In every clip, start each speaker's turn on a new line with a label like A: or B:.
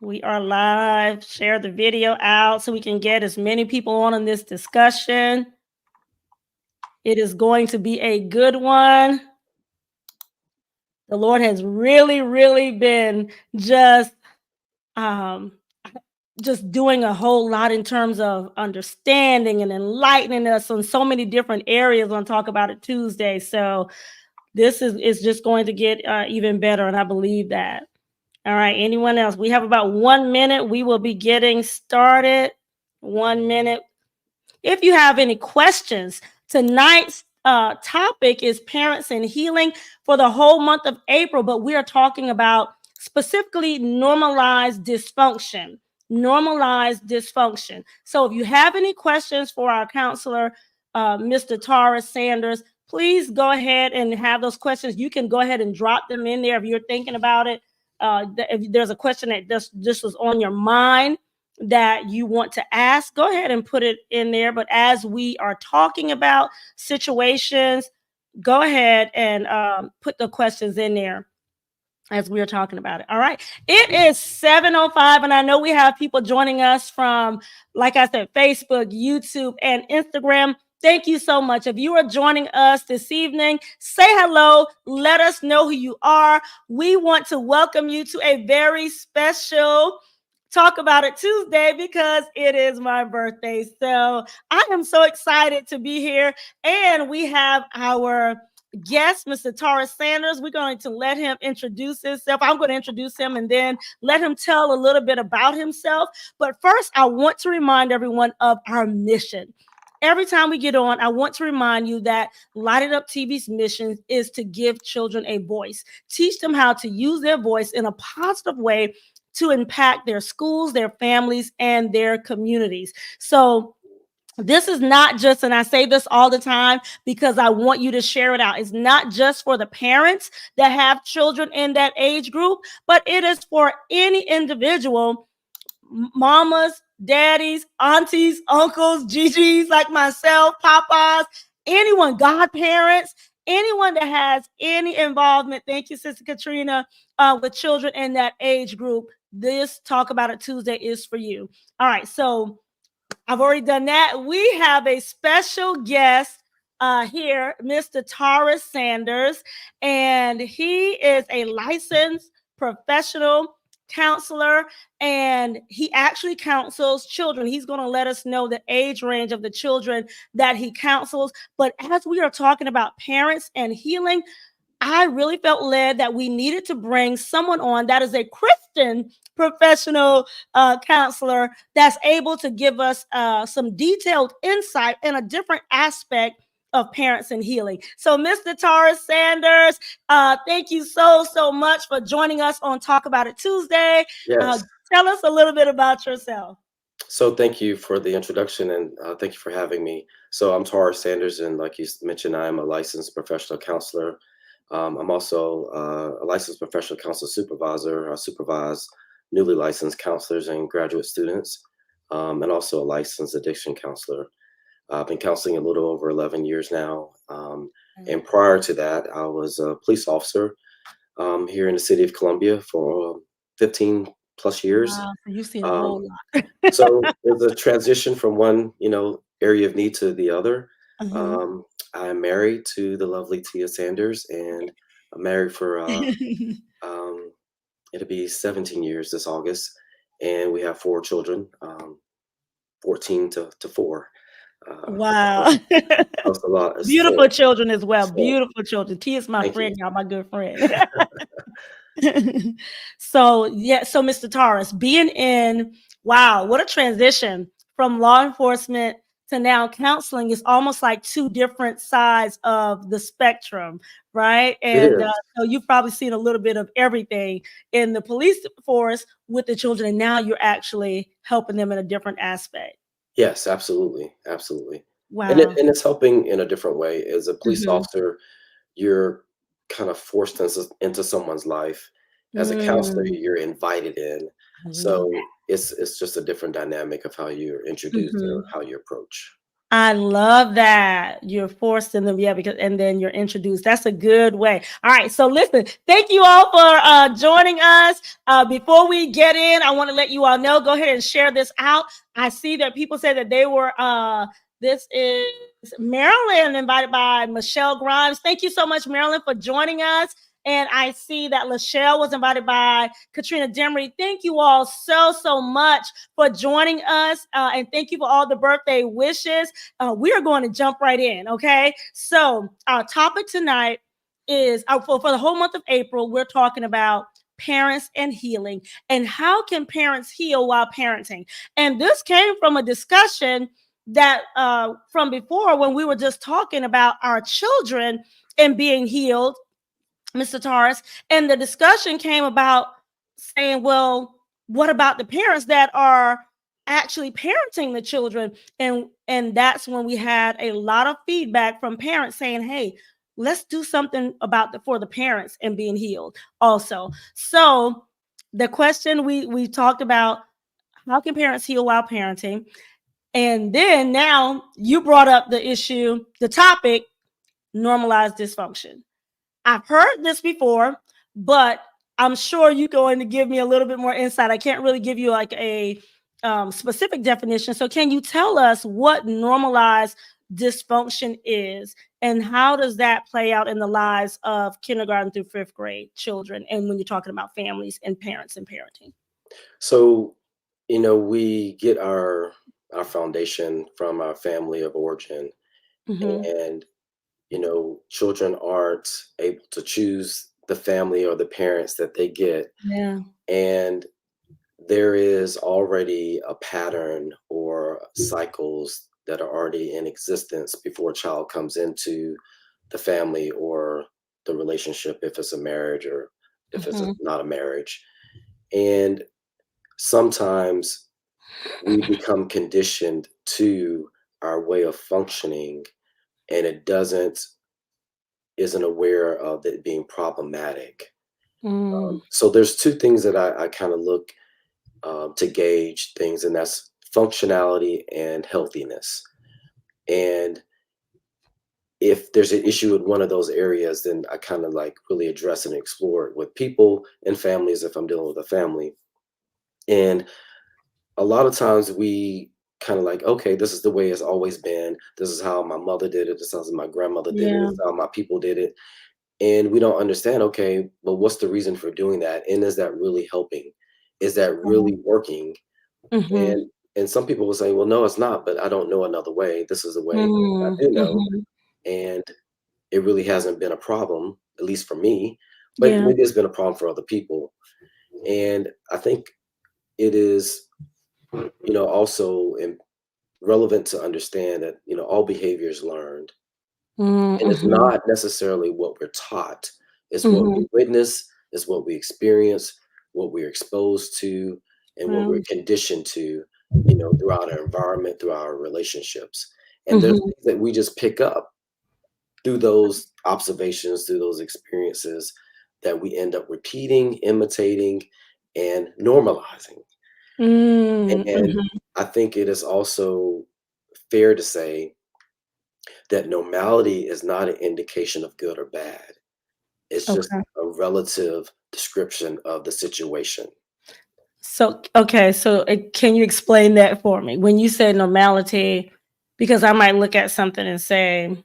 A: We are live. Share the video out so we can get as many people on in this discussion. It is going to be a good one. The Lord has really, really been um, just doing a whole lot in terms of understanding and enlightening us on so many different areas on Talk About It Tuesday. So this is just going to get even better, and I believe that. All right, anyone else? We have about 1 minute. We will be getting started. 1 minute. If you have any questions, tonight's topic is parents and healing for the whole month of April, but we are talking about specifically normalized dysfunction. Normalized dysfunction. So if you have any questions for our counselor, Mr. Tara Sanders, please go ahead and have those questions. You can go ahead and drop them in there if you're thinking about it. If there's a question that just was on your mind that you want to ask, go ahead and put it in there. But as we are talking about situations, go ahead and put the questions in there as we are talking about it. All right. It is 7:05, and I know we have people joining us from, like I said, Facebook, YouTube, and Instagram. Thank you so much. If you are joining us this evening, say hello. Let us know who you are. We want to welcome you to a very special Talk About It Tuesday because it is my birthday. So I am so excited to be here. And we have our guest, Mr. Tara Sanders. We're going to let him introduce himself. I'm going to introduce him and then let him tell a little bit about himself. But first, I want to remind everyone of our mission. Every time we get on, I want to remind you that Light It Up TV's mission is to give children a voice, teach them how to use their voice in a positive way to impact their schools, their families, and their communities. So this is not just, and I say this all the time because I want you to share it out. It's not just for the parents that have children in that age group, but it is for any individual, mamas, daddies, aunties, uncles, Gigi's like myself, papas, anyone, godparents, anyone that has any involvement. Thank you, Sister Katrina, with children in that age group. This Talk About It Tuesday is for you. All right, so I've already done that. We have a special guest here, Mr. Tara Sanders, and he is a licensed professional counselor, and he actually counsels children. He's going to let us know the age range of the children that he counsels. But as we are talking about parents and healing, I really felt led that we needed to bring someone on that is a Christian professional counselor that's able to give us some detailed insight in a different aspect of parents and healing. So, Mr. Tara Sanders, thank you so much for joining us on Talk About It Tuesday.
B: Yes.
A: Tell us a little bit about yourself.
B: So thank you for the introduction and thank you for having me. So I'm Tara Sanders, and like you mentioned, I am a licensed professional counselor. I'm also a licensed professional counselor supervisor. I supervise newly licensed counselors and graduate students, and also a licensed addiction counselor. I've been counseling a little over 11 years now. And prior to that, I was a police officer here in the city of Columbia for 15 plus years.
A: Wow, so you've seen a
B: Um,
A: whole lot.
B: so there's a transition from one, area of need to the other.
A: Mhm.
B: Um, I'm married to the lovely Tia Sanders, and I'm married for um, it'll be 17 years this August, and we have 4 children, 14 to 4.
A: Wow.
B: That's a lot. It's
A: Beautiful
B: full.
A: children as well.
B: It's full.
A: Beautiful children. T is my
B: Thank you.
A: friend, y'all, my good friend. So, yeah, so Mr. Taurus, being in, wow, what a transition from law enforcement to now counseling is almost like two different sides of the spectrum, right?
B: It
A: And
B: is.
A: so you've probably seen a little bit of everything in the police force with the children, and now you're actually helping them in a different aspect.
B: Yes, absolutely, absolutely. And
A: Wow.
B: it's helping in a different way. As a police
A: Mhm.
B: officer, you're kind of forced into someone's life. As a counselor,
A: Mm,
B: you're invited in.
A: I love
B: So
A: that.
B: it's just a different dynamic of how you're introduced or
A: Mhm.
B: how you approach.
A: I love that. You're forced in them, yeah, because and then you're introduced. That's a good way. All right. So listen, thank you all for joining us. Before we get in, I want to let you all know, go ahead and share this out. I see that people say that they were this is Marilyn invited by Michelle Grimes. Thank you so much, Marilyn, for joining us. And I see that Lachelle was invited by Katrina Demery. Thank you all so much for joining us. And thank you for all the birthday wishes. We are going to jump right in, okay? So our topic tonight is for the whole month of April, we're talking about parents and healing and how can parents heal while parenting. And this came from a discussion that from before when we were just talking about our children and being healed, Mr. Taurus, and the discussion came about saying, well, what about the parents that are actually parenting the children? And that's when we had a lot of feedback from parents saying, hey, let's do something about for the parents and being healed also. So the question we talked about, how can parents heal while parenting? And then now you brought up the issue, the topic, normalized dysfunction. I've heard this before, but I'm sure you're going to give me a little bit more insight. I can't really give you like a specific definition. So, can you tell us what normalized dysfunction is and how does that play out in the lives of kindergarten through fifth grade children? And when you're talking about families and parents and parenting.
B: So, we get our foundation from our family of origin,
A: Mm-hmm.
B: and children aren't able to choose the family or the parents that they get,
A: Yeah.
B: and there is already a pattern or cycles that are already in existence before a child comes into the family or the relationship, if it's a marriage or if it's
A: Mm-hmm.
B: not a marriage. And sometimes we become conditioned to our way of functioning, and it doesn't isn't aware of it being problematic.
A: Mm.
B: So there's two things that I kind of look to gauge things, and that's functionality and healthiness. And if there's an issue in one of those areas, then I kind of like really address and explore it with people and families if I'm dealing with a family. And a lot of times we kind of like, okay, this is the way it's always been. This is how my mother did it. This is how my grandmother did it. This
A: Yeah.
B: is how my people did it. And we don't understand, okay, but what's the reason for doing that? And is that really helping? Is that really working?
A: Mm-hmm.
B: And some people will say, well, no, it's not, but I don't know another way. This is the way I do know.
A: Mm-hmm.
B: And it really hasn't been a problem, at least for me, but
A: Yeah.
B: maybe it's been a problem for other people. And I think it is, also relevant to understand that, all behavior is learned. And it's
A: Mm-hmm.
B: not necessarily what we're taught. It's what
A: Mm-hmm.
B: we witness, it's what we experience, what we're exposed to, and what we're
A: Wow.
B: conditioned to, throughout our environment, through our relationships. And there's
A: Mhm.
B: things that we just pick up through those observations, through those experiences that we end up repeating, imitating, and normalizing. And
A: Mhm.
B: I think it is also fair to say that normality is not an indication of good or bad. It's just
A: Okay.
B: a relative description of the situation.
A: So, okay, so, can you explain that for me? When you say normality, because I might look at something and say,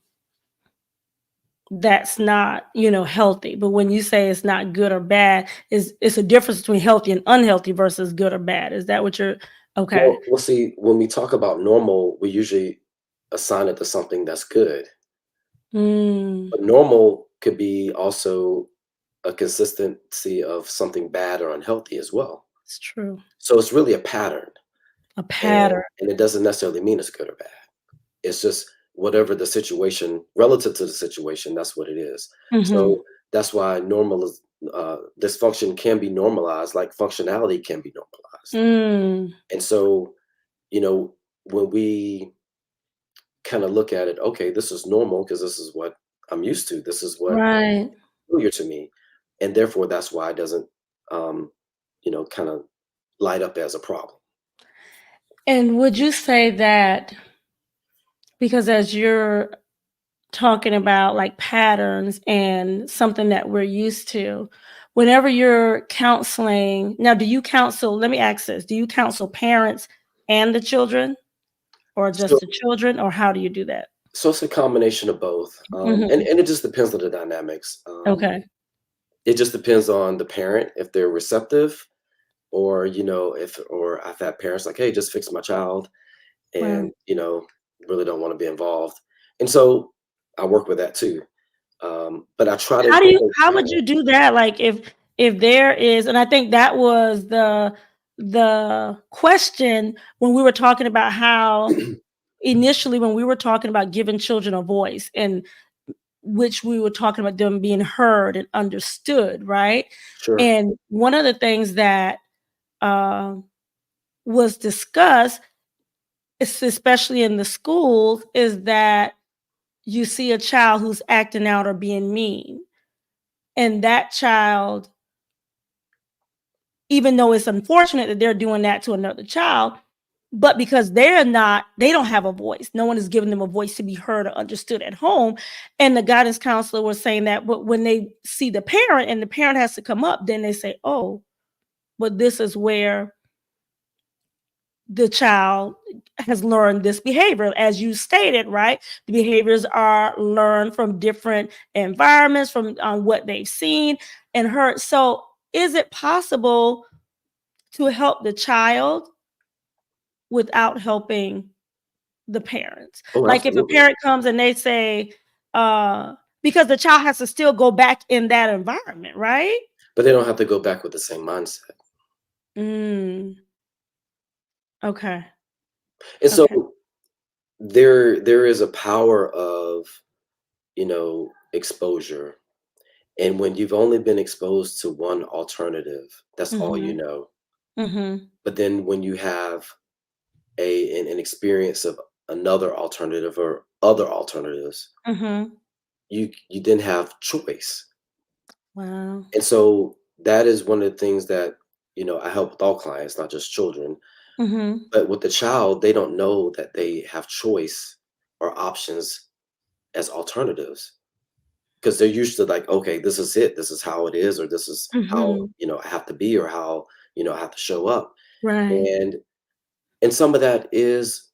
A: "That's not, healthy," but when you say it's not good or bad, it's a difference between healthy and unhealthy versus good or bad. Is that what you're okay.
B: Well, see, when we talk about normal, we usually assign it to something that's good.
A: Mm,
B: But normal could be also a consistency of something bad or unhealthy as well.
A: it's true.
B: So it's really a pattern,
A: A
B: and
A: pattern.
B: and it doesn't necessarily mean it's good or bad. It's just whatever the situation relative to the situation, that's what it is.
A: Mhm.
B: So that's why dysfunction can be normalized, like functionality can be normalized.
A: Mm,
B: And so, you know, when we kind of look at it, okay, this is normal because this is what I'm used to. This is what
A: right.
B: familiar to me. And therefore that's why it doesn't kind of light up as a problem.
A: And would you say that Because as you're talking about like patterns and something that we're used to, whenever you're counseling, now do you counsel, let me ask this, do you counsel parents and the children or
B: So
A: just the children, or how do you do that?
B: so it's a combination of both,
A: Mhm.
B: and it just depends on the dynamics.
A: Okay.
B: It just depends on the parent if they're receptive, or if or I've had parents like, "Hey, just fix my child,"
A: Wow.
B: and really don't want to be involved, and so I work with that too. But I try to incorporate
A: How would
B: parent.
A: you do that? Like if there is, and I think that was the question when we were talking about how initially when we were talking about giving children a voice, and which we were talking about them being heard and understood, right?
B: Sure.
A: And one of the things that um was discussed, especially in the schools, is that you see a child who's acting out or being mean, and that child, even though it's unfortunate that they're doing that to another child, but because they don't have a voice. No one is giving them a voice to be heard or understood at home. And the guidance counselor was saying that, but when they see the parent and the parent has to come up, then they say, oh, but this is where the child has learned this behavior. As you stated, right? The behaviors are learned from different environments, from what they've seen and heard. So, is it possible to help the child without helping the parents?
B: Oh,
A: Like if a
B: absolutely.
A: parent comes and they say, uh, because the child has to still go back in that environment, right?
B: But they don't have to go back with the same mindset.
A: Mm, okay.
B: And so
A: Okay.
B: there is a power of, exposure. And when you've only been exposed to one alternative, that's all you
A: Mhm.
B: know.
A: Mhm.
B: But then when you have an experience of another alternative or other alternatives,
A: Mhm.
B: you then have choice.
A: Wow.
B: And so that is one of the things that, I help with all clients, not just children.
A: Mhm.
B: But with the child, they don't know that they have choice or options as alternatives, because they're used to like, okay, this is it, this is how it is, or this is how
A: Mhm.
B: I have to be, or how I have to show up.
A: Right.
B: And some of that is,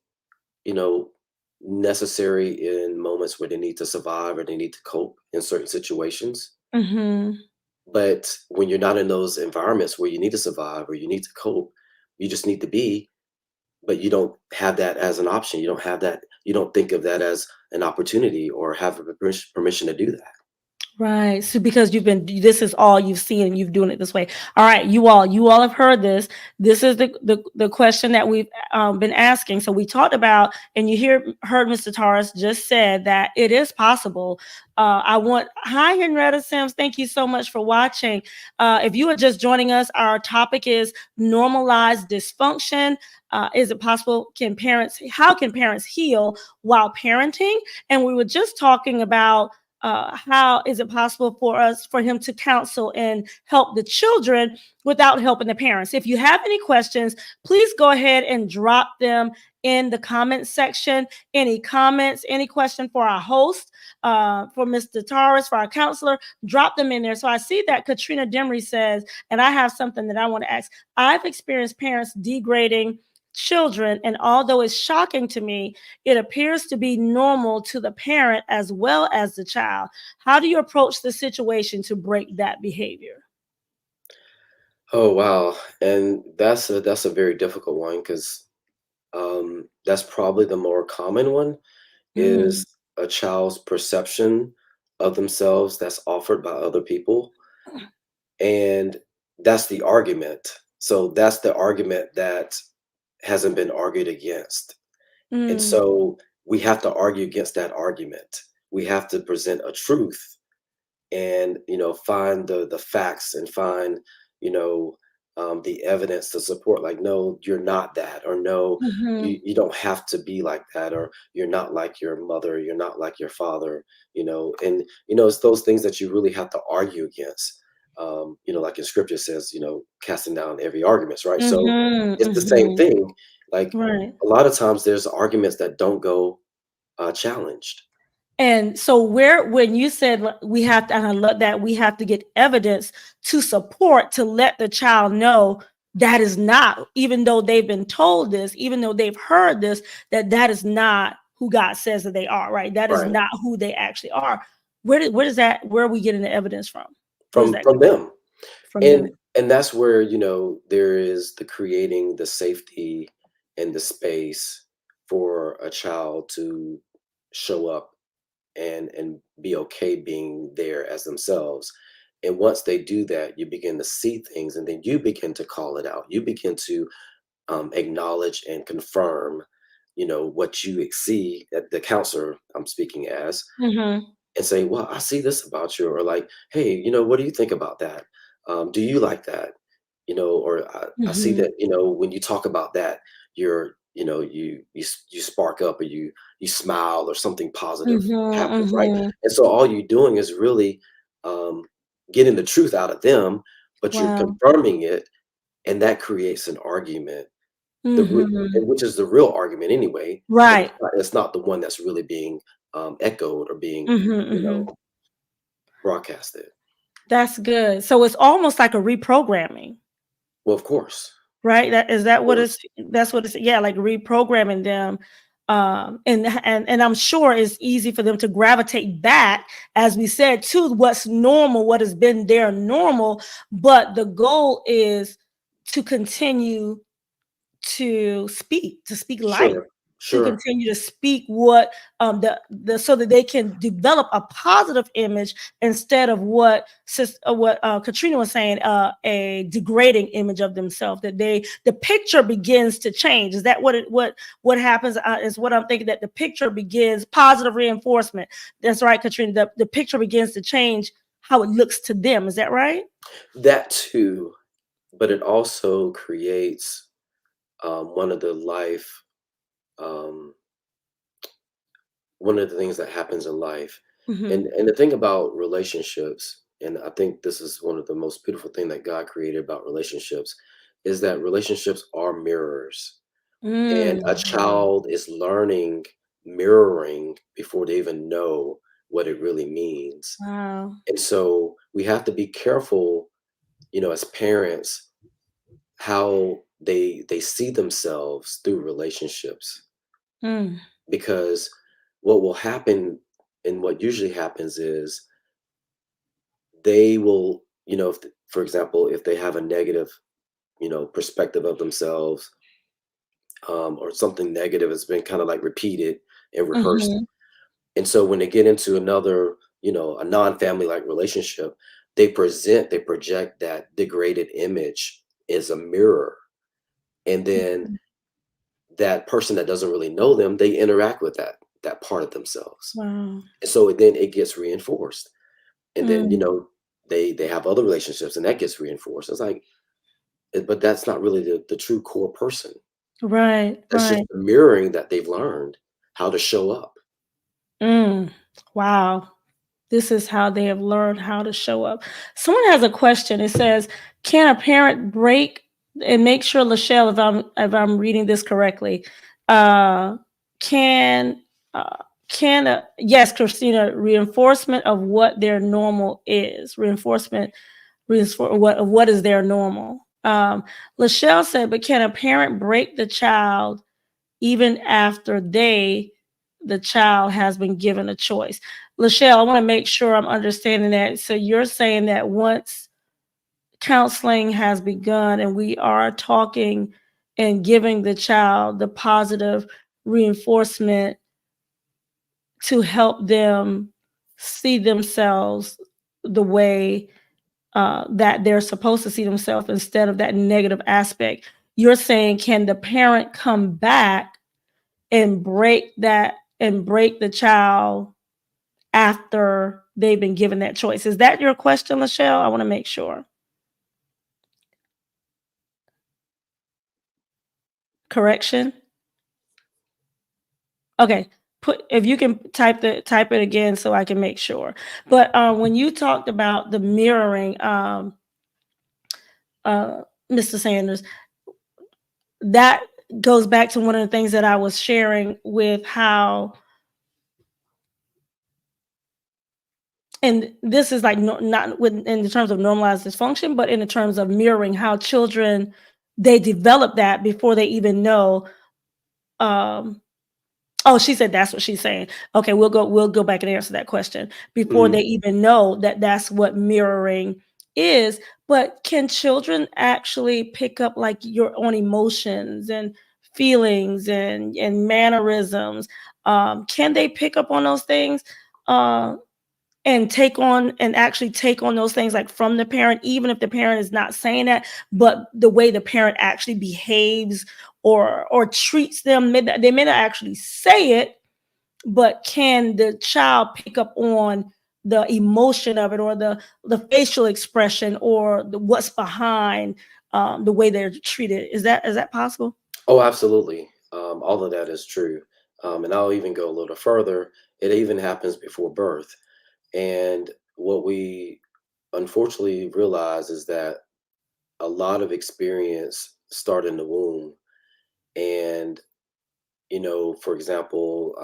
B: you know necessary in moments where they need to survive or they need to cope in certain situations.
A: Mhm.
B: But when you're not in those environments where you need to survive or you need to cope, you just need to be. But you don't have that as an option. You don't think of that as an opportunity or have a permission to do that.
A: Right. So because this is all you've seen and you've doing it this way. All right, you all have heard this. This is the question that we've been asking. So we talked about, and heard Mr. Taurus just said that it is possible. Hi, Henrietta Sims. Thank you so much for watching. If you are just joining us, our topic is normalized dysfunction. Is it possible? How can parents heal while parenting? And we were just talking about how is it possible for him to counsel and help the children without helping the parents. If you have any questions, please go ahead and drop them in the comment section. Any comments, any question for our host, for Mr. Taurus, for our counselor, drop them in there. So I see that Katrina Demery says, and I have something that I want to ask. I've experienced parents degrading children, and although it's shocking to me, it appears to be normal to the parent as well as the child. How do you approach the situation to break that behavior?
B: Oh wow, and that's a very difficult one because that's probably the more common one
A: Mm,
B: is a child's perception of themselves that's offered by other people, and that's the argument. So that's the argument that hasn't been argued against. And
A: mm,
B: so we have to argue against that argument. We have to present a truth and find the facts and find you know the evidence to support, like, no, you're not that, or no,
A: mhm,
B: you don't have to be like that, or you're not like your mother, you're not like your father. And it's those things that you really have to argue against. Like in scripture says, casting down every arguments, right? So
A: mhm,
B: it's the same
A: mhm.
B: thing. Like,
A: Right.
B: a lot of times there's arguments that don't go challenged.
A: And so when you said we have to, and I love that, we have to get evidence to support, to let the child know that is not, even though they've been told this, even though they've heard this, that is not who God says that they are, right? That is
B: Right.
A: not who they actually are. Where are we getting the evidence from? Where's that
B: From them.
A: from
B: And
A: them?
B: that's where, there is the creating the safety and the space for a child to show up and be okay being there as themselves. And once they do that, you begin to see things, and then you begin to call it out. You begin to acknowledge and confirm, what you see that the counselor I'm speaking as,
A: Mm-hmm.
B: and say, "Well, I see this about you," or like, "Hey, what do you think about that? Do you like that?" Or I see
A: Mm-hmm.
B: that, when you talk about that, you spark up, or you smile, or something positive
A: Mm-hmm.
B: happens, right?
A: Mm-hmm.
B: And so all you're doing is really um, getting the truth out of them, but you're
A: Wow.
B: confirming it, and that creates an argument,
A: Mm-hmm.
B: which is the real argument anyway, but
A: Right.
B: it's not the one that's really being echoed or being,
A: Mm-hmm.
B: you
A: Mm-hmm.
B: know, broadcasted.
A: That's good. So it's almost like a reprogramming.
B: Well, of course,
A: Right? That is
B: of
A: that what it's
B: course,
A: that's what it's yeah, like reprogramming them. And I'm sure it's easy for them to gravitate back, as we said, to what's normal, what has been their normal. But the goal is to continue to speak life,
B: sure,
A: to
B: sure.
A: continue to speak what the so that they can develop a positive image instead of what Katrina was saying, a degrading image of themselves. That the picture begins to change. Is that what happens? Is what I'm thinking, that the picture begins positive reinforcement. That's right, Katrina. The picture begins to change how it looks to them. Is that right?
B: That too, but it also creates one of the life, um, one of the things that happens in life,
A: Mm-hmm.
B: and the thing about relationships, and I think this is one of the most beautiful thing that God created about relationships, is that relationships are mirrors, and a
A: Wow.
B: child is learning mirroring before they even know what it really means.
A: Wow.
B: And so we have to be careful, as parents, how they see themselves through relationships,
A: Mm.
B: because what will happen, and what usually happens, is they will, for example, if they have a negative, perspective of themselves, or something negative has been kind of like repeated and rehearsed.
A: Mhm.
B: And so when they get into another, a non-family like relationship, they project that degraded image as a mirror. And then that person that doesn't really know them, they interact with that part of themselves.
A: Wow.
B: And so then it gets reinforced. And then,
A: Mm.
B: they have other relationships, and that gets reinforced. It's like, but that's not really the true core person.
A: Right,
B: That's just
A: right.
B: the mirroring that they've learned how to show up.
A: Mm. Wow. This is how they have learned how to show up. Someone has a question. It says, "Can a parent break," and make sure, Lachelle, if I'm reading this correctly, uh, can yes, Christina, reinforcement of what their normal is, reinforce what is their normal. Lachelle said, "But can a parent break the child even after the child has been given a choice?" Lachelle, I want to make sure I'm understanding that. So you're saying that once counseling has begun and we are talking and giving the child the positive reinforcement to help them see themselves the way that they're supposed to see themselves instead of that negative aspect, you're saying, can the parent come back and break the child after they've been given that choice? Is that your question, Michelle? I want to make sure. Correction. Okay. Put, if you can type it again so I can make sure. But when you talked about the mirroring, uh, Mr. Sanders, that goes back to one of the things that I was sharing with how and this is like not in the terms of normalized dysfunction, but in the terms of mirroring how children, they develop that before they even know. Um, oh, she said that's what she's saying. Okay, we'll go back and answer that question before they
B: Mhm.
A: even know that that's what mirroring is. But can children actually pick up like your own emotions and feelings and mannerisms? Can they pick up on those things? Uh, and actually take on those things like from the parent, even if the parent is not saying that, but the way the parent actually behaves or treats them, they may not actually say it, but can the child pick up on the emotion of it, or the facial expression, or what's behind the way they're treated? Is that possible?
B: Oh, absolutely. All of that is true. And I'll even go a little further. It even happens before birth. And what we unfortunately realize is that a lot of experience start in the womb. And, for example,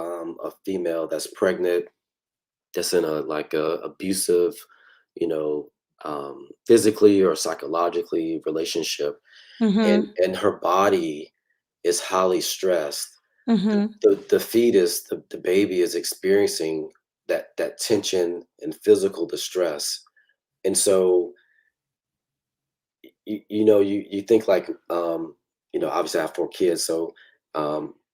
B: a female that's pregnant, that's in a like a abusive, you know, physically or psychologically relationship,
A: Mm-hmm.
B: and her body is highly stressed. the,
A: Mm-hmm.
B: the fetus, the baby is experiencing that tension and physical distress. And so you think like, obviously I have 4 kids, so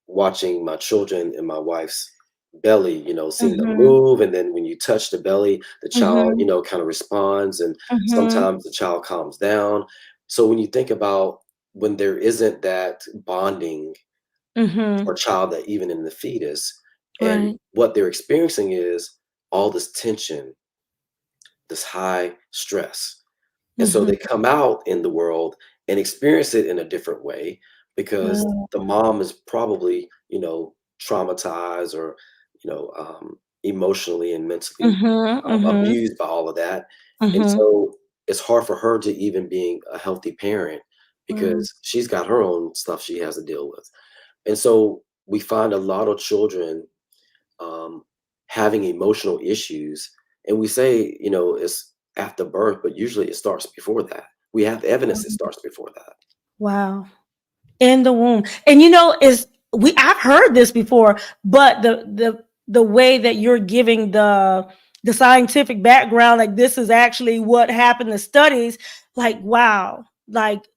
B: watching my children and my wife's belly, seeing them
A: Mm-hmm.
B: move, and then when you touch the belly, the child,
A: Mm-hmm.
B: kind of responds, and
A: Mm-hmm.
B: sometimes the child calms down. So when you think about when there isn't that bonding
A: Mm-hmm.
B: or child, that even in the fetus, and
A: Right.
B: what they're experiencing is all this tension, this high stress. And so they
A: Mm-hmm.
B: come out in the world and experience it in a different way, because
A: Wow.
B: the mom is probably, traumatized, or, emotionally and mentally
A: Mhm, mhm,
B: abused by all of that. And
A: mhm.
B: so it's hard for her to even being a healthy parent,
A: Wow.
B: because she's got her own stuff she has to deal with. And so we find a lot of children um, having emotional issues, and we say, it's after birth, but usually it starts before that. We have evidence it starts before that.
A: Wow. In the womb. And is we I've heard this before, but the way that you're giving the scientific background, like this is actually what happened, the studies, like wow, like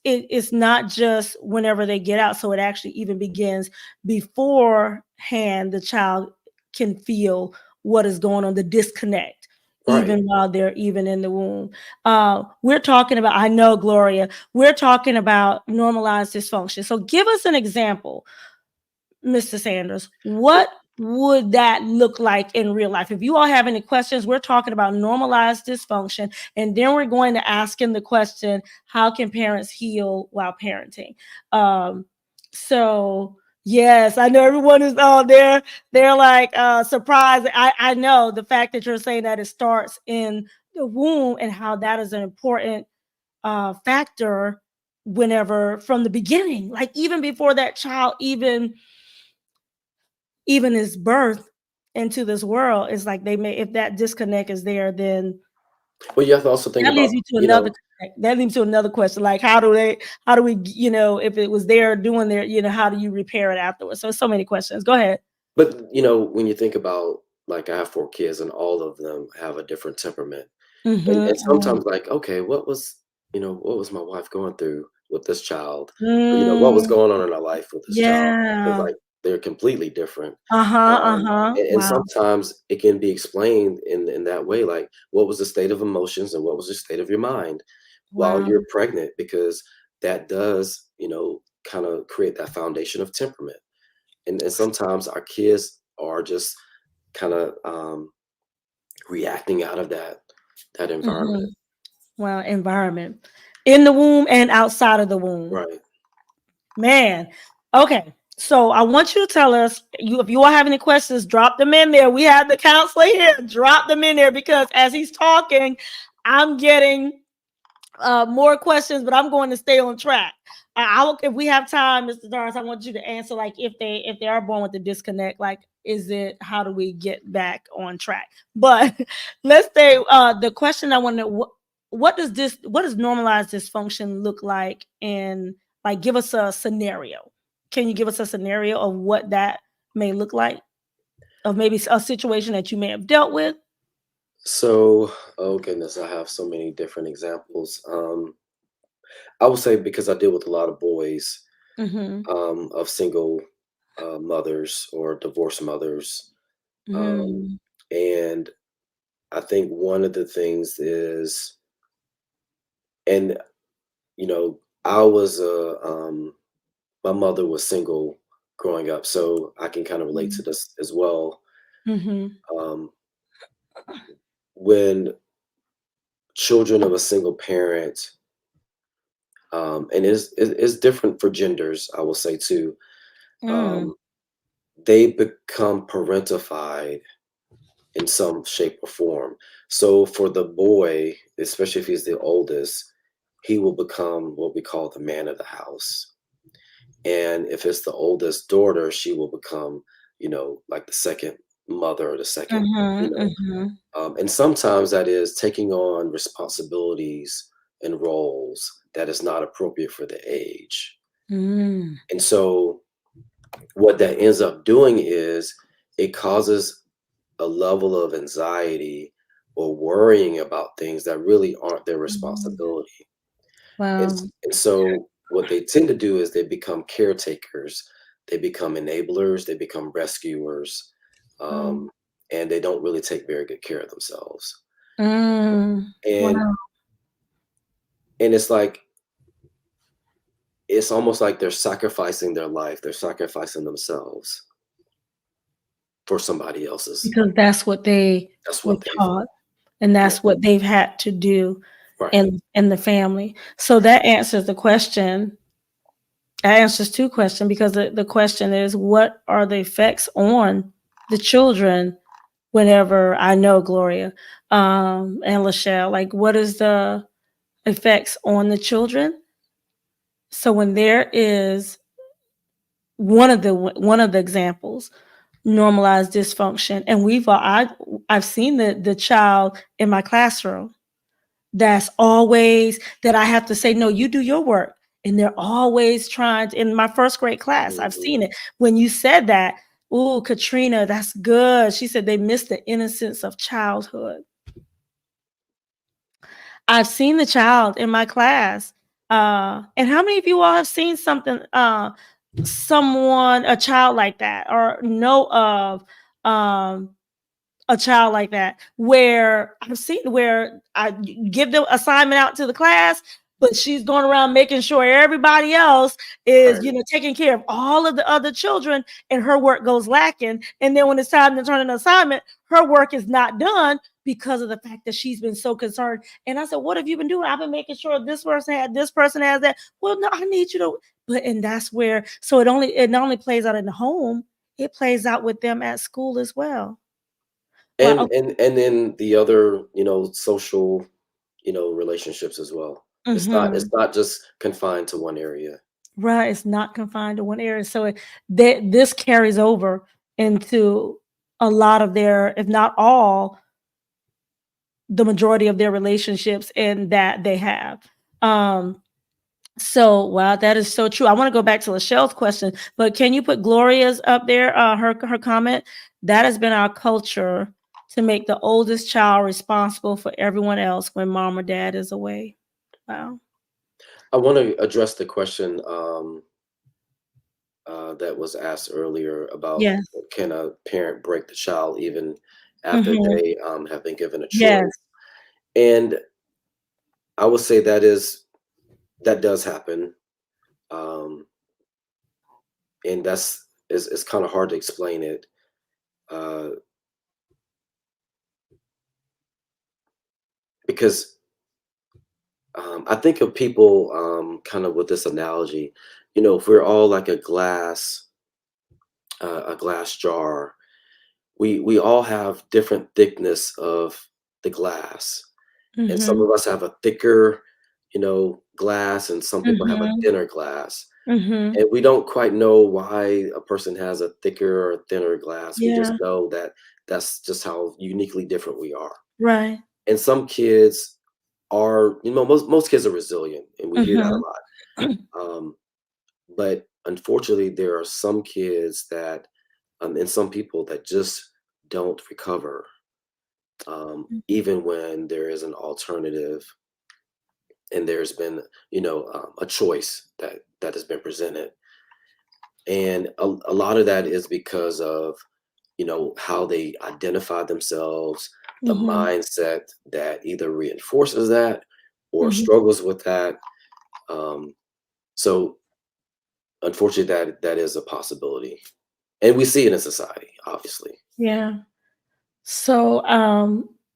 A: it's not just whenever they get out. So it actually even begins beforehand. The child can feel what is going on, the disconnect,
B: Right.
A: even while they're even in the womb. We're talking about, I know, Gloria, we're talking about normalized dysfunction. So give us an example, Mr. Sanders. What would that look like in real life? If you all have any questions, we're talking about normalized dysfunction, and then we're going to ask him the question, how can parents heal while parenting? Um, so yes, I know everyone is there. They're like surprised. I know the fact that you're saying that it starts in the womb, and how that is an important factor whenever from the beginning, like even before that child even his birth into this world. Is like they may, if that disconnect is there, then
B: Well, you have to also think
A: that leads
B: about,
A: you to another that leads to another question, like how do we, if it was there doing their, how do you repair it afterwards? So many questions. Go ahead.
B: but when you think about, like, I have 4 kids and all of them have a different temperament. And
A: Mm-hmm.
B: sometimes, like, okay, what was my wife going through with this child? Or, what was
A: Mm,
B: going on in our life with this child? Because,
A: yeah.
B: like, they're completely different.
A: Uh-huh.
B: Um,
A: Uh-huh.
B: and
A: Wow.
B: sometimes it can be explained in that way, like, what was the state of emotions and what was the state of your mind while
A: Wow.
B: you're pregnant? Because that does, kind of create that foundation of temperament. And sometimes our kids are just kind of reacting out of that
A: Hmm.
B: environment.
A: Wow. Environment in the womb and outside of the womb.
B: Right.
A: Man. Okay. So I want you to tell us, if you all have any questions, drop them in there. We have the counselor here. Drop them in there, because as he's talking, I'm getting more questions, but I'm going to stay on track. If we have time, Mr. Doris, I want you to answer like if they are born with the disconnect, like is it how do we get back on track? But let's say the question I want to what does normalized dysfunction look like, and like give us a scenario. Can you give us a scenario of what that may look like? Of maybe a situation that you may have dealt with?
B: So, oh goodness, I have so many different examples. I would say because I deal with a lot of boys
A: Mm-hmm.
B: of single mothers or divorced mothers, um,
A: Mm-hmm.
B: and I think one of the things is, and I was my mother was single growing up, so I can kind of relate to this as well.
A: Mm-hmm.
B: Um, when children of a single parent, and it's different for genders, I will say too.
A: Mm.
B: Um, they become parentified in some shape or form. So for the boy, especially if he's the oldest, he will become what we call the man of the house. And if it's the oldest daughter, she will become, like the second mother or the second, you
A: Mhm,
B: know.
A: mhm.
B: And sometimes that is taking on responsibilities and roles that is not appropriate for the age.
A: Mm.
B: And so what that ends up doing is it causes a level of anxiety or worrying about things that really aren't their
A: Mhm.
B: responsibility. And,
A: Wow.
B: and so what they tend to do is they become caretakers, they become enablers, they become rescuers,
A: Wow.
B: um, and they don't really take very good care of themselves.
A: Mm.
B: And
A: Wow.
B: and it's almost like they're sacrificing their life, they're sacrificing themselves for somebody else's.
A: Because that's what they
B: That's
A: were
B: what they've
A: taught, and
B: yeah,
A: that's what they've had to do
B: right.
A: in the family. So that answers the question. That answers 2 questions, because the question is, what are the effects on the children whenever I know Gloria, and Lachelle, like, what is the effects on the children? So when there is one of the examples, normalized dysfunction, and I've seen the child in my classroom that's always that I have to say, no, you do your work, and they're always trying in my first grade class. I've
B: Mhm.
A: seen it. When you said that, oh, Katrina, that's good. She said they miss the innocence of childhood. I've seen the child in my class. And how many of you all have seen a child like that, or know of um, a child like that, where I've seen where I give the assignment out to the class, but she's going around making sure everybody else is,
B: Right.
A: taking care of all of the other children, and her work goes lacking. And then when it's time to turn an assignment, her work is not done because of the fact that she's been so concerned. And I said, "What have you been doing?" "I've been making sure this person has that." "Well, no, I need you to." But and that's where so it not only plays out in the home, it plays out with them at school as well. Wow.
B: And then the other, social, relationships as well. It's
A: Mhm.
B: not just confined to one area.
A: Right, it's not confined to one area, so this carries over into a lot of their, if not all, the majority of their relationships and that they have. Um, so wow, that is so true. I wanna go back to Lachelle's question, but can you put Gloria's up there, her comment? "That has been our culture to make the oldest child responsible for everyone else when mom or dad is away." Wow.
B: I want to address the question that was asked earlier about
A: Yes.
B: can a parent break the child even after
A: Mhm.
B: they have been given a
A: Yes.
B: choice? And I would say that does happen, um, and it's kind of hard to explain it uh, because I think of people kind of with this analogy. If we're all like a glass jar, we all have different thickness of the glass, and some
A: Mhm.
B: of us have a thicker glass, and some people have a
A: Mhm.
B: thinner glass.
A: Mhm.
B: And we don't quite know why a person has a thicker or thinner glass. We just
A: Yeah.
B: know that that's just how uniquely different we are.
A: Right.
B: And some kids are, most kids are resilient, and we hear that a
A: Mhm.
B: lot. Um, but unfortunately, there are some kids that, and some people that just don't recover, even when there is an alternative and there's been, a choice that has been presented. And a lot of that is because of, how they identify themselves, the
A: Mhm.
B: mindset that either reinforces that or
A: Mhm.
B: struggles with that. Um, so unfortunately, that is a possibility, and we see it in society, obviously.
A: Yeah. So,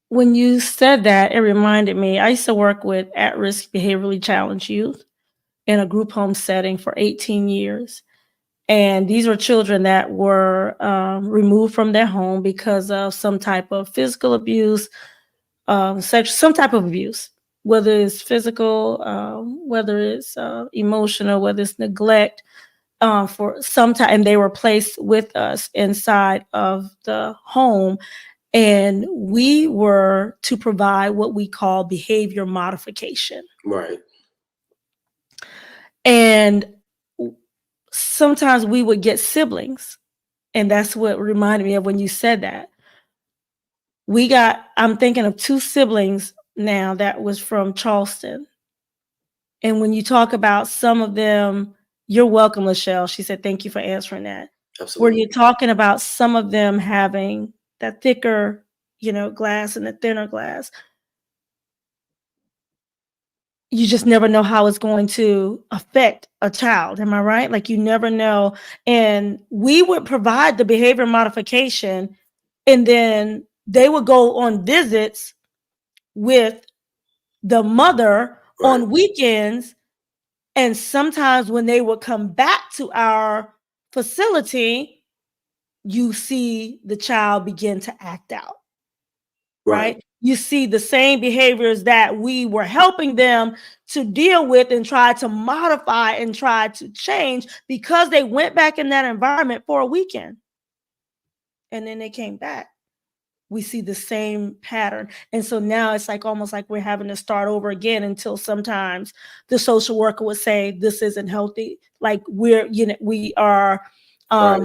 A: when you said that, it reminded me, I used to work with at-risk behaviorally challenged youth in a group home setting for 18 years. And these were children that were removed from their home because of some type of physical abuse, some type of abuse, whether it's physical, whether it's emotional, whether it's neglect. For some time, and they were placed with us inside of the home, and we were to provide what we call behavior modification.
B: Right,
A: And sometimes we would get siblings, and that's what reminded me of when you said that. I'm thinking of 2 siblings now that was from Charleston, and when you talk about some of them, you're welcome, Lachelle. She said, "Thank you for answering that." Where
B: absolutely.
A: you're talking about some of them having that thicker, glass and the thinner glass, you just never know how it's going to affect a child. Am I right? Like, you never know. And we would provide the behavior modification, and then they would go on visits with the mother
B: Right,
A: on weekends. And sometimes when they would come back to our facility, you see the child begin to act out,
B: right,
A: right? You see the same behaviors that we were helping them to deal with and try to modify and try to change because they went back in that environment for a weekend and then they came back. We see the same pattern. And so now it's like almost like we're having to start over again until sometimes the social worker would say, this isn't healthy. Like
B: right,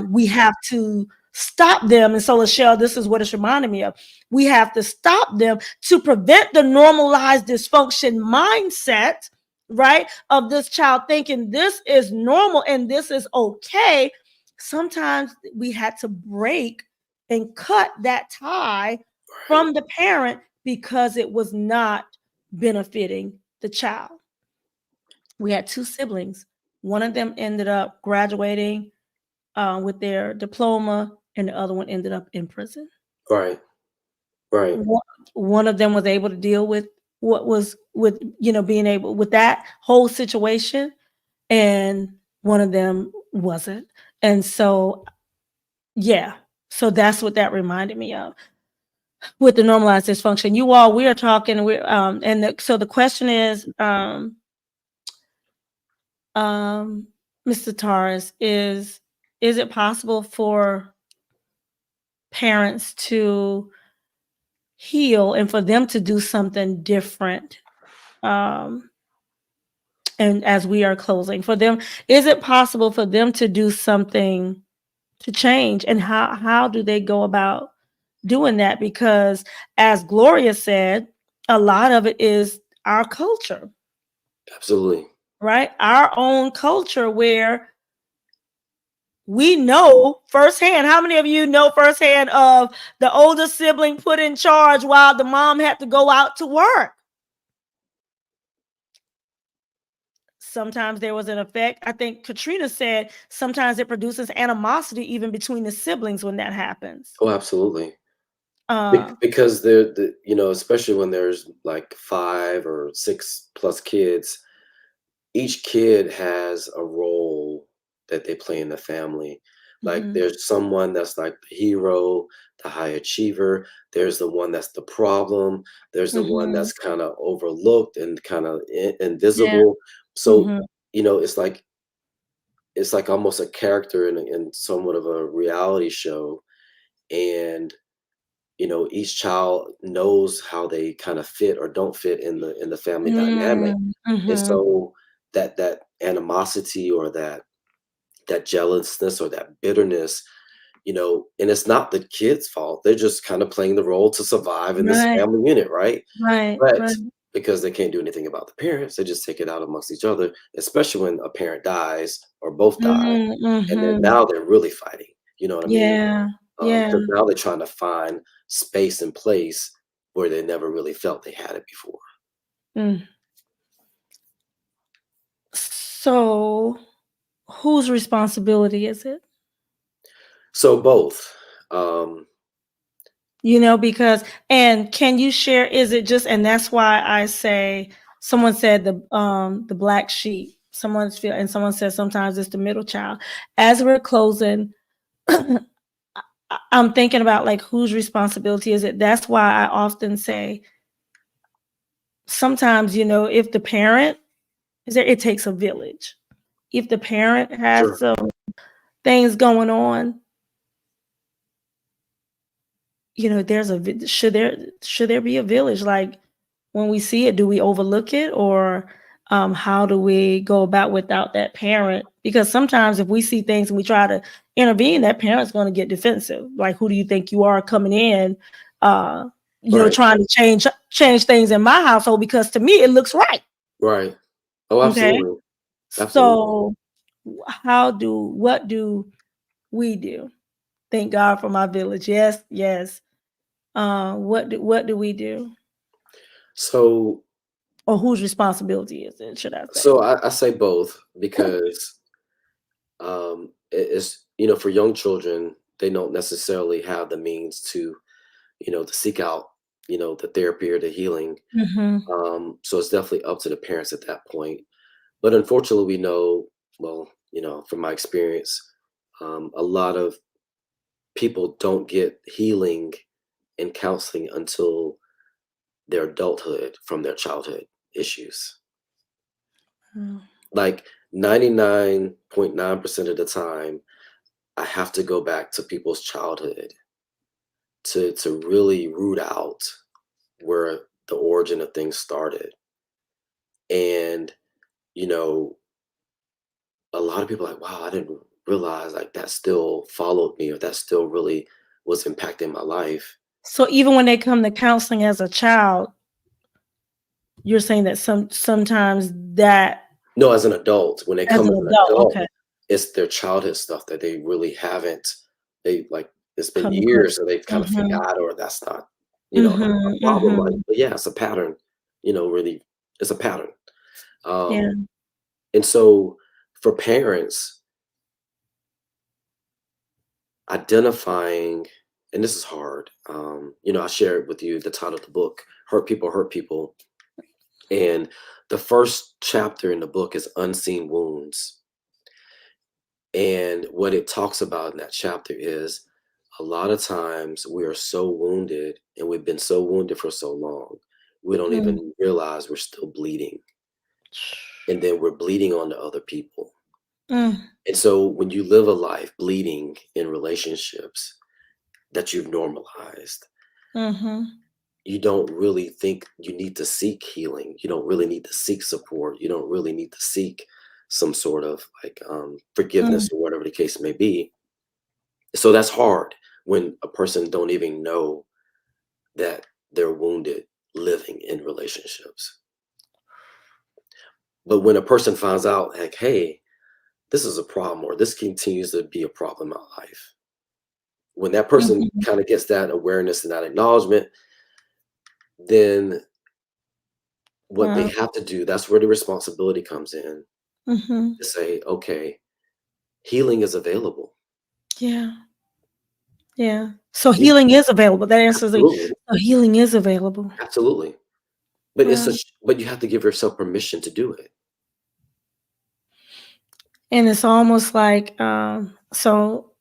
A: we have to stop them. And so, Lachelle, this is what it's reminding me of. We have to stop them to prevent the normalized dysfunction mindset, right? Of this child thinking this is normal and this is okay. Sometimes we had to break and cut that tie
B: right,
A: from the parent because it was not benefiting the child. We had 2 siblings. One of them ended up graduating with their diploma, and the other one ended up in prison.
B: right, right,
A: One, one of them was able to deal with what was with being able with that whole situation, and one of them wasn't. And so, yeah, so that's what that reminded me of. With the normalized dysfunction. You all, we are talking, so the question is, um, Mr. Torres, is it possible for parents to heal and for them to do something different? Um, and as we are closing, for them, is it possible for them to do something to change? And how do they go about doing that? Because as Gloria said, a lot of it is our culture,
B: absolutely.
A: right? Our own culture where we know firsthand. How many of you know firsthand of the older sibling put in charge while the mom had to go out to work? Sometimes there was an effect. I think Katrina said sometimes it produces animosity even between the siblings when that happens.
B: Oh, absolutely.
A: Uh,
B: Because especially when there's like 5 or 6 plus kids, each kid has a role that they play in the family. Like,
A: Mhm.
B: there's someone that's like the hero, the high achiever. There's the one that's the problem. There's the one
A: Mhm.
B: that's kind of overlooked and kind of
A: Yeah.
B: invisible. So,
A: Mhm.
B: it's like almost a character in somewhat of a reality show, and each child knows how they kind of fit or don't fit in the family dynamic,
A: Mm.
B: and
A: Mhm.
B: so that animosity or that jealousness or that bitterness, and it's not the kid's fault. They're just kind of playing the role to survive in this
A: Right.
B: family unit, right?
A: Right.
B: But
A: Right.
B: because they can't do anything about the parents, they just take it out amongst each other, especially when a parent dies or both die.
A: Mm.
B: And then
A: Mhm.
B: now they're really fighting. You know what I mean?
A: Yeah. Yeah.
B: Because now they're trying to find space and place where they never really felt they had it before.
A: Mm. So, whose responsibility is it?
B: So both. Um,
A: Because and can you share, is it just, and that's why I say, someone said the black sheep. Someone said sometimes it's the middle child. As we're closing, I'm thinking about like whose responsibility is it? That's why I often say sometimes, if the parent is there, it takes a village. If the parent has
B: sure.
A: some things going on, there's should there be a village? Like, when we see it, do we overlook it, or how do we go about without that parent? Because sometimes if we see things and we try to intervene, that parent's going to get defensive. Like, who do you think you are coming in, uh,
B: Right.
A: trying to change things in my household? Because to me, it looks right.
B: Right. Oh,
A: Okay,
B: absolutely. Absolutely.
A: so what do we do? Thank God for my village. Yes, yes. What do we do?
B: So
A: Or whose responsibility is it, should I say?
B: so I say both because it's for young children, they don't necessarily have the means to seek out the therapy or the healing.
A: Mhm.
B: So it's definitely up to the parents at that point. But unfortunately, we know, well, from my experience, a lot of people don't get healing and counseling until their adulthood from their childhood issues.
A: Mm.
B: Like 99.9% of the time, I have to go back to people's childhood to really root out where the origin of things started. And, you know, a lot of people are like, wow, I didn't realize like that still followed me or that still really was impacting my life.
A: So even when they come to counseling as a child, you're saying that sometimes that
B: No, as an adult, when they
A: as
B: come
A: an
B: as an
A: adult,
B: adult,
A: okay,
B: it's their childhood stuff that they really haven't, they like, it's been
A: come to grips.
B: years, so they've kind of
A: Mhm.
B: forgot, or that's not, a
A: Mhm,
B: problem. Like,
A: mhm.
B: but yeah, it's a pattern, really, it's a pattern.
A: Yeah.
B: Um, and so for parents, identifying, and this is hard, I shared with you the title of the book, Hurt People. And the first chapter in the book is Unseen Wounds. And what it talks about in that chapter is a lot of times we are so wounded and we've been so wounded for so long, we don't
A: Mm.
B: even realize we're still bleeding. And then we're bleeding onto other people.
A: Mm.
B: And so when you live a life bleeding in relationships that you've normalized,
A: Mhm.
B: you don't really think you need to seek healing. You don't really need to seek support. You don't really need to seek some sort of like
A: Mm.
B: forgiveness or whatever the case may be. So that's hard when a person don't even know that they're wounded living in relationships. But when a person finds out, like, hey, this is a problem or this continues to be a problem in my life, when that person
A: Mhm.
B: kind of gets that awareness and that acknowledgement, then what they
A: Wow.
B: have to do, that's where the responsibility comes in
A: Mhm.
B: to say, okay, healing is available.
A: Yeah. Yeah. So
B: He-
A: healing is available. That answers the
B: Absolutely,
A: so healing is available.
B: absolutely. But
A: Wow.
B: but you have to give yourself permission to do it.
A: And it's almost like, so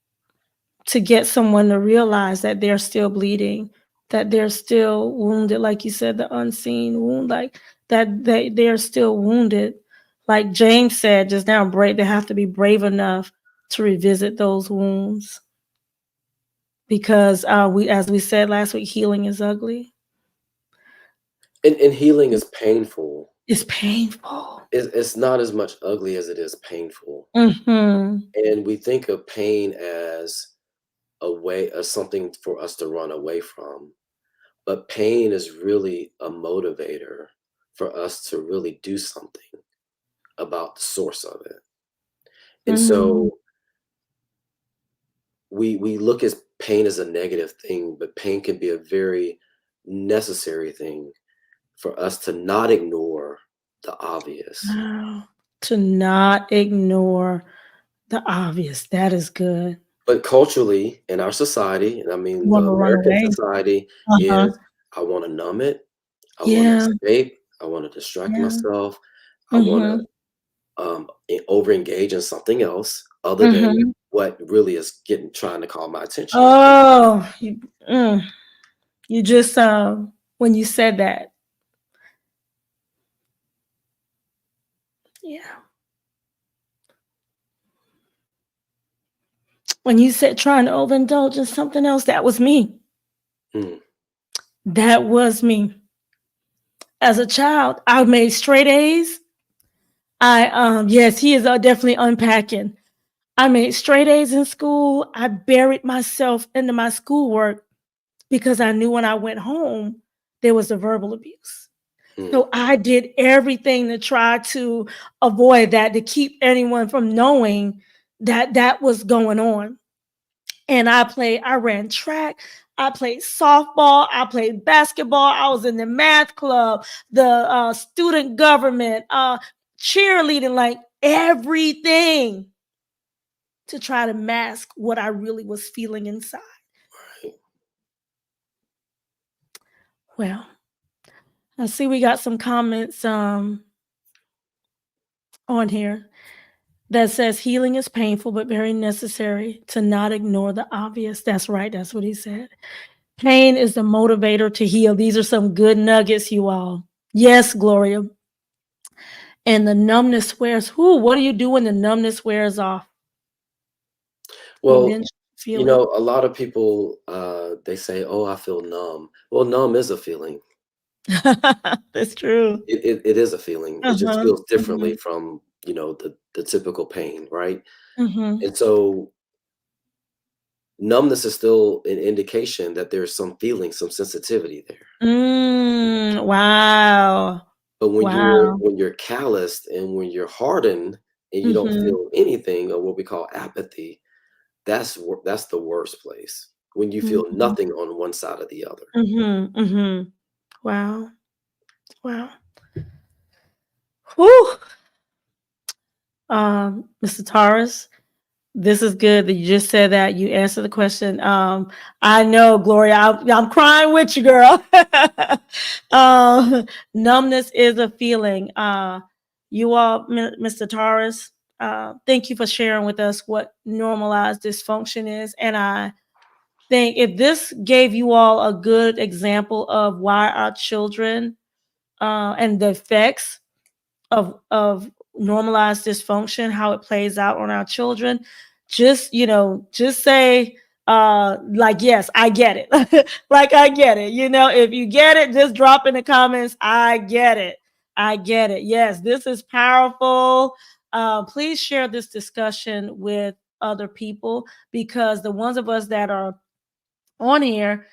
A: to get someone to realize that they're still bleeding, that they're still wounded, like you said, the unseen wound, like that they're still wounded. Like James said just now, brave, they have to be brave enough to revisit those wounds because we, as we said last week, healing is ugly.
B: And healing is painful.
A: It's painful.
B: It's not as much ugly as it is painful.
A: Mm-hmm.
B: And we think of pain as a way, as something for us to run away from. But pain is really a motivator for us to really do something about the source of it. And
A: Mm-hmm.
B: so we look at pain as a negative thing, but pain can be a very necessary thing for us to not ignore the obvious.
A: Wow. To not ignore the obvious. That is good.
B: But culturally, in our society, and I mean
A: Want
B: the
A: to run
B: American
A: away.
B: society,
A: Uh-huh.
B: is I want to numb it, I want to
A: Yeah.
B: escape, I want to distract
A: Yeah.
B: myself, I want
A: Mm-hmm.
B: to over engage in something else other than
A: Mm-hmm.
B: what really is getting trying to call my attention.
A: Oh, you just when you said that, yeah. When you said trying to overindulge in something else, that was me.
B: Mm,
A: That was me. As a child, I made straight A's. I yes, he is definitely unpacking. I made straight A's in school. I buried myself into my schoolwork because I knew when I went home there was a verbal abuse.
B: mm,
A: So I did everything to try to avoid that, to keep anyone from knowing that that was going on. And I ran track, I played softball, I played basketball, I was in the math club, the student government, cheerleading, like everything to try to mask what I really was feeling inside.
B: right.
A: Well, I see we got some comments on here that says healing is painful but very necessary to not ignore the obvious. That's right, that's what he said. Pain is the motivator to heal. These are some good nuggets, you all. Yes, Gloria. And the numbness wears. Who? What do you do when the numbness wears off? You
B: Well,
A: eventually feel it.
B: a lot of people they say, "Oh, I feel numb." Well, numb is a feeling.
A: That's true.
B: It is a feeling. It just
A: Uh-huh.
B: feels differently
A: Mhm.
B: from the typical pain, right?
A: Mhm.
B: And so numbness is still an indication that there's some feeling, some sensitivity there.
A: Wow.
B: But
A: Wow.
B: when you're calloused and when you're hardened and you don't
A: Mhm.
B: feel anything, or what we call apathy, that's the worst place. When you feel
A: Mhm.
B: nothing on one side or the other.
A: Mhm. Mhm. Wow. Wow. Whew. Mr. Taurus, this is good that you just said that. You answered the question. I know, Gloria, I'm crying with you, girl. Numbness is a feeling. You all, Mr. Taurus, thank you for sharing with us what normalized dysfunction is. And I think if this gave you all a good example of why our children and the effects of normalized dysfunction, how it plays out on our children, just just say like, yes, I get it. Like, I get it. If you get it, just drop in the comments, I get it. I get it. Yes, this is powerful. Please share this discussion with other people, because the ones of us that are on here,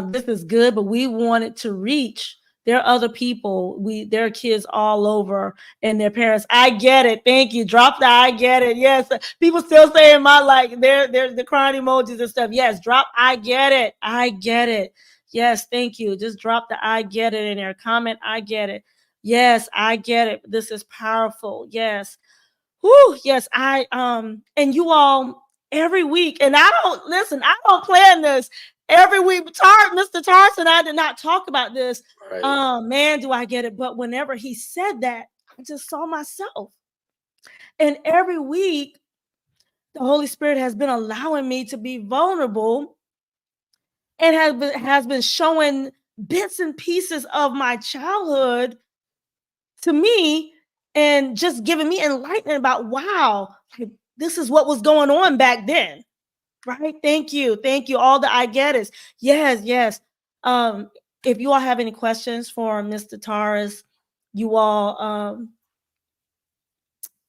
A: this is good, but we want it to reach. There are other people, there are kids all over, and their parents. I get it. Thank you. Drop the I get it. Yes. People still saying my, like, there's the crying emojis and stuff. Yes, drop I get it. I get it. Yes, thank you. Just drop the I get it in there. Comment I get it. Yes, I get it. This is powerful. Yes. Whoo, yes, and you all every week, and I don't listen, I don't plan this every week. Mr. Tarson, I did not talk about this.
B: Right.
A: Man, do I get it. But whenever he said that, I just saw myself. And every week the Holy Spirit has been allowing me to be vulnerable and has been showing bits and pieces of my childhood to me and just giving me enlightenment about, wow, like, this is what was going on back then. Right? Thank you. Thank you. All that I get is yes, yes. Um, if you all have any questions for Mr. Taurus, you all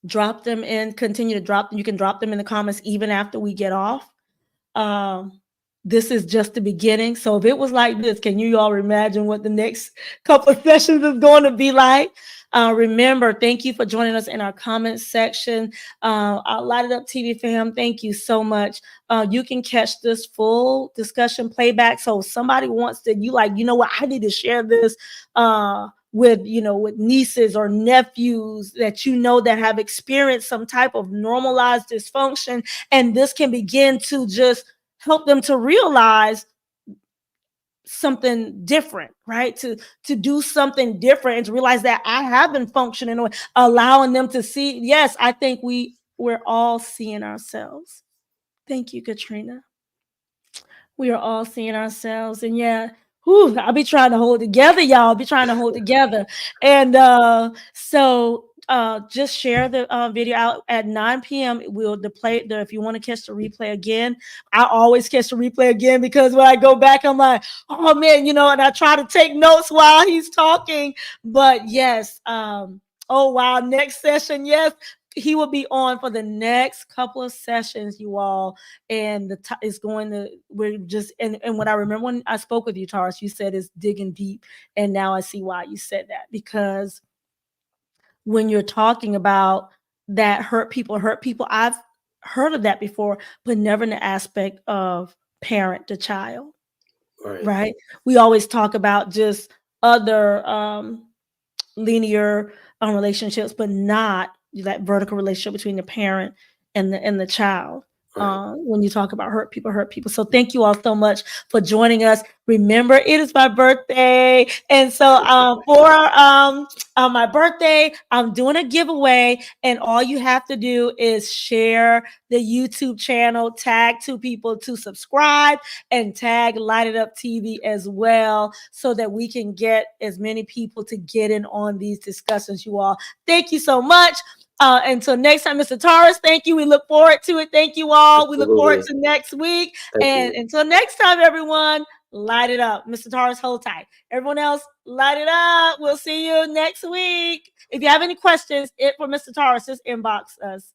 A: drop them in, continue to drop them. You can drop them in the comments even after we get off. Um, this is just the beginning. So if it was like this, can you all imagine what the next couple of sessions is going to be like? Remember, thank you for joining us in our comments section. Our Light It Up TV fam, thank you so much. You can catch this full discussion playback. So if somebody wants to, you like, you know what, I need to share this with, you know, with nieces or nephews that you know that have experienced some type of normalized dysfunction, and this can begin to just help them to realize something different, right? To do something different and to realize that I have been functioning, or allowing them to see. Yes, I think we're all seeing ourselves. Thank you, Katrina. We are all seeing ourselves, and yeah, whew, I'll be trying to hold together, y'all. I'll be trying to hold together. And so just share the video out at 9 p.m. We'll play the, if you want to catch the replay again. I always catch the replay again because when I go back, I'm like, oh man, you know, and I try to take notes while he's talking. But yes, oh wow, next session, yes. He will be on for the next couple of sessions, you all, and is going to, we're just, and what I remember when I spoke with you, Taurus, you said is digging deep, and now I see why you said that, because when you're talking about that hurt people, I've heard of that before, but never in the aspect of parent to child, right? We always talk about just other linear relationships, but not that vertical relationship between the parent and the child. When you talk about hurt people. So thank you all so much for joining us. Remember, it is my birthday, and so for my birthday, I'm doing a giveaway, and all you have to do is share the YouTube channel, tag 2 people to subscribe, and tag Light It Up TV as well, so that we can get as many people to get in on these discussions, you all. Thank you so much. Until next time, Mr. Taurus, thank you. We look forward to it. Thank you all.
B: Absolutely.
A: We look forward to next week. And until next time, everyone, light it up. Mr. Taurus, hold tight. Everyone else, light it up. We'll see you next week. If you have any questions, for Mr. Taurus, just inbox us.